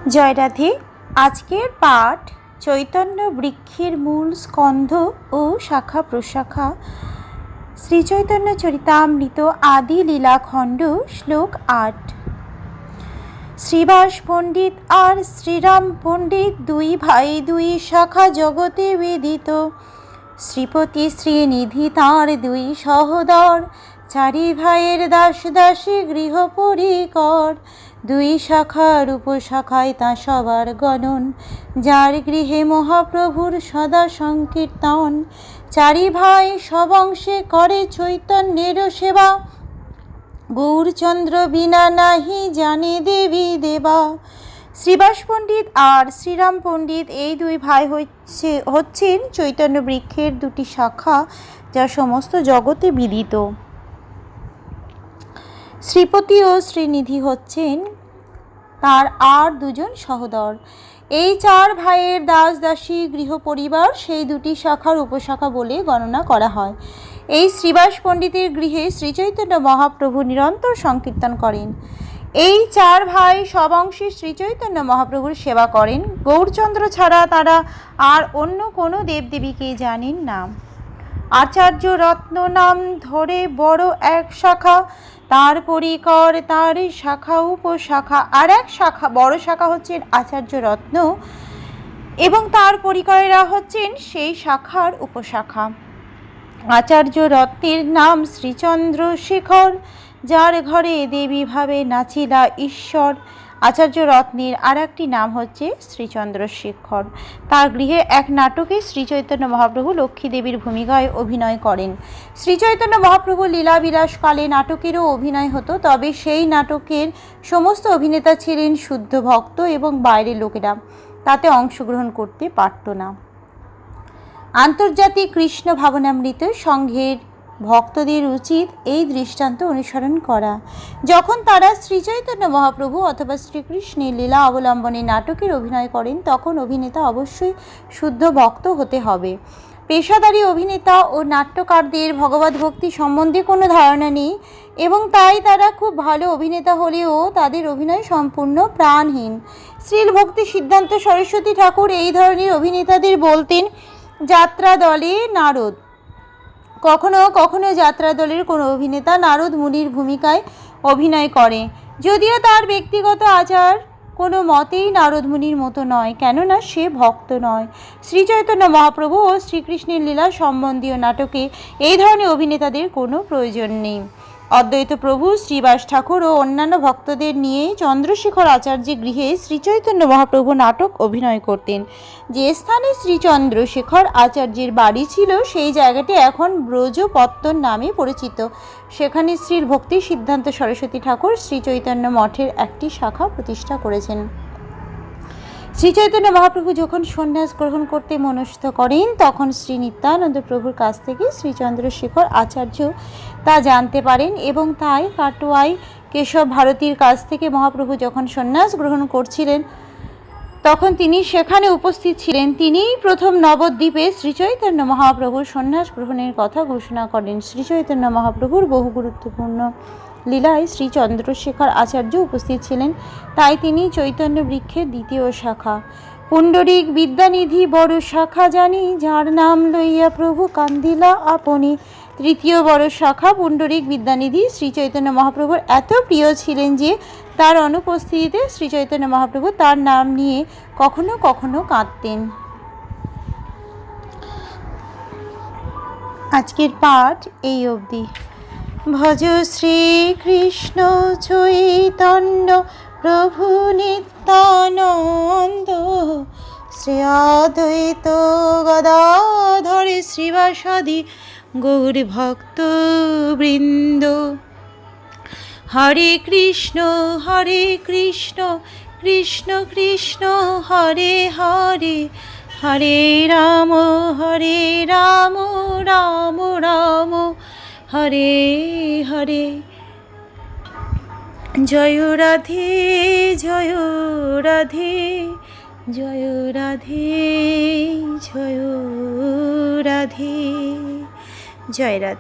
জয় রাধে। আজকের পাঠ চৈতন্য বৃক্ষের মূল স্কন্ধ ও শাখা প্রশাখা, শ্রীচৈতন্য চরিতামৃত আদি লীলাখণ্ড, শ্লোক 8। শ্রীবাস পণ্ডিত আর শ্রীরাম পণ্ডিত দুই ভাই দুই শাখা জগতে বেদিত। শ্রীপতি শ্রীনিধি তাঁর দুই সহোদর, চারি ভাইয়ের দাস দাসী গৃহ পরিকর। দুই শাখার উপশাখায় তা সবার গণন, যার গৃহে মহাপ্রভুর সদা সংকীর্তন। চারি ভাই সবংশে করে চৈতন্যের সেবা, গৌরচন্দ্র বিনা নাহি জানে দেবী দেবা। শ্রীবাস পণ্ডিত আর শ্রীরাম পণ্ডিত এই দুই ভাই হচ্ছেন চৈতন্য বৃক্ষের দুটি শাখা, যা সমস্ত জগতে বিদিত। শ্রীপতি ও শ্রীনিধি হচ্ছেন তার আর দুজন সহোদর। এই চার ভাইয়ের দাস দাসী গৃহ পরিবার সেই দুটি শাখার উপশাখা বলে গণনা করা হয়। এই শ্রীবাস পণ্ডিতের গৃহে শ্রীচৈতন্য মহাপ্রভু নিরন্তর সংকীর্তন করেন। এই চার ভাই সবংশে শ্রীচৈতন্য মহাপ্রভুর সেবা করেন। গৌরচন্দ্র ছাড়া তারা আর অন্য কোনো দেবদেবীকে জানেন না। আচার্য রত্ন নাম ধরে বড় এক শাখা, তার পরিকর তার শাখা উপশাখা। আর এক শাখা, বড় শাখা হচ্ছেন আচার্য রত্ন এবং তার পরিকরেরা হচ্ছেন সেই শাখার উপশাখা। আচার্য রত্নের নাম শ্রীচন্দ্রশেখর, যার ঘরে দেবী ভাবে নাচিলা ঈশ্বর। আচার্য রত্নের আর একটি নাম হচ্ছে শ্রীচন্দ্রশেখর। তার গৃহে এক নাটকে শ্রীচৈতন্য মহাপ্রভু লক্ষ্মী দেবীর ভূমিকায় অভিনয় করেন। শ্রীচৈতন্য মহাপ্রভু লীলাবিলাসকালে নাটকেরও অভিনয় হতো, তবে সেই নাটকের সমস্ত অভিনেতা ছিলেন শুদ্ধ ভক্ত এবং বাইরের লোকেরা তাতে অংশগ্রহণ করতে পারত না। আন্তর্জাতিক কৃষ্ণ ভাবনামৃত সংঘের ভক্তদের উচিত এই দৃষ্টান্ত অনুসরণ করা। যখন তারা শ্রীচৈতন্য মহাপ্রভু অথবা শ্রীকৃষ্ণের লীলা অবলম্বনে নাটকের অভিনয় করেন, তখন অভিনেতা অবশ্যই শুদ্ধ ভক্ত হতে হবে। পেশাদারী অভিনেতা ও নাট্যকারদের ভগবত ভক্তি সম্বন্ধে কোনো ধারণা নেই এবং তাই তারা খুব ভালো অভিনেতা হলেও তাদের অভিনয় সম্পূর্ণ প্রাণহীন। শ্রীল ভক্তি সিদ্ধান্ত সরস্বতী ঠাকুর এই ধরনের অভিনেতাদের বলতেন যাত্রা দলে নারদ। কখনো কখনো যাত্রা দলের কোনো অভিনেতা নারদ মুনির ভূমিকায় অভিনয় করে, যদিও তার ব্যক্তিগত আচার কোনো মতেই নারদ মুনির মতো নয়, কেননা সে ভক্ত নয়। শ্রীচৈতন্য মহাপ্রভু ও শ্রীকৃষ্ণের লীলা সম্বন্ধীয় নাটকে এই ধরনের অভিনেতাদের কোনো প্রয়োজন নেই। অদ্বৈত প্রভু শ্রীবাস ঠাকুর ও অন্যান্য ভক্তদের নিয়ে চন্দ্রশেখর আচার্যের গৃহে শ্রীচৈতন্য মহাপ্রভু নাটক অভিনয় করতেন। যে স্থানে শ্রীচন্দ্রশেখর আচার্যের বাড়ি ছিল সেই জায়গাটি এখন ব্রজপত্তন নামে পরিচিত। সেখানে শ্রীল ভক্তি সিদ্ধান্ত সরস্বতী ঠাকুর শ্রীচৈতন্য মঠের একটি শাখা প্রতিষ্ঠা করেছেন। শ্রীচৈতন্য মহাপ্রভু যখন সন্ন্যাস গ্রহণ করতে মনস্থ করেন, তখন শ্রী নিত্যানন্দ প্রভুর কাছ থেকে শ্রীচন্দ্রশেখর আচার্য তা জানতে পারেন এবং তাই কাটোয়ায় কেশব ভারতীর কাছ থেকে মহাপ্রভু যখন সন্ন্যাস গ্রহণ করছিলেন তখন তিনি সেখানে উপস্থিত ছিলেন। তিনিই প্রথম নবদ্বীপে শ্রীচৈতন্য মহাপ্রভুর সন্ন্যাস গ্রহণের কথা ঘোষণা করেন। শ্রীচৈতন্য মহাপ্রভুর বহু গুরুত্বপূর্ণ লীলায় শ্রী চন্দ্রশেখর আচার্য উপস্থিত ছিলেন, তাই তিনি চৈতন্য বৃক্ষের দ্বিতীয় শাখা। পুণ্ডরিক বিদ্যানিধি বড় শাখা জানি, যার নাম লইয়া প্রভু কান্দিলা আপনি। তৃতীয় বড় শাখা পুণ্ডরিক বিদ্যানিধি শ্রীচৈতন্য মহাপ্রভুর এত প্রিয় ছিলেন যে তার অনুপস্থিতিতে শ্রীচৈতন্য মহাপ্রভু তার নাম নিয়ে কখনো কখনো কাঁদতেন। আজকের পাঠ এই অবধি। ভজ শ্রীকৃষ্ণ চৈতন্য প্রভু নিত্যানন্দ, শ্রী অদ্বৈত গদাধর শ্রীবাসাদি গৌর ভক্ত বৃন্দ। হরে কৃষ্ণ কৃষ্ণ কৃষ্ণ হরে হরে, হরে রাম রাম রাম হরে হরে। জয় রাধে জয় রাধে, জয় রাধে জয় রাধে, জয় রাধে।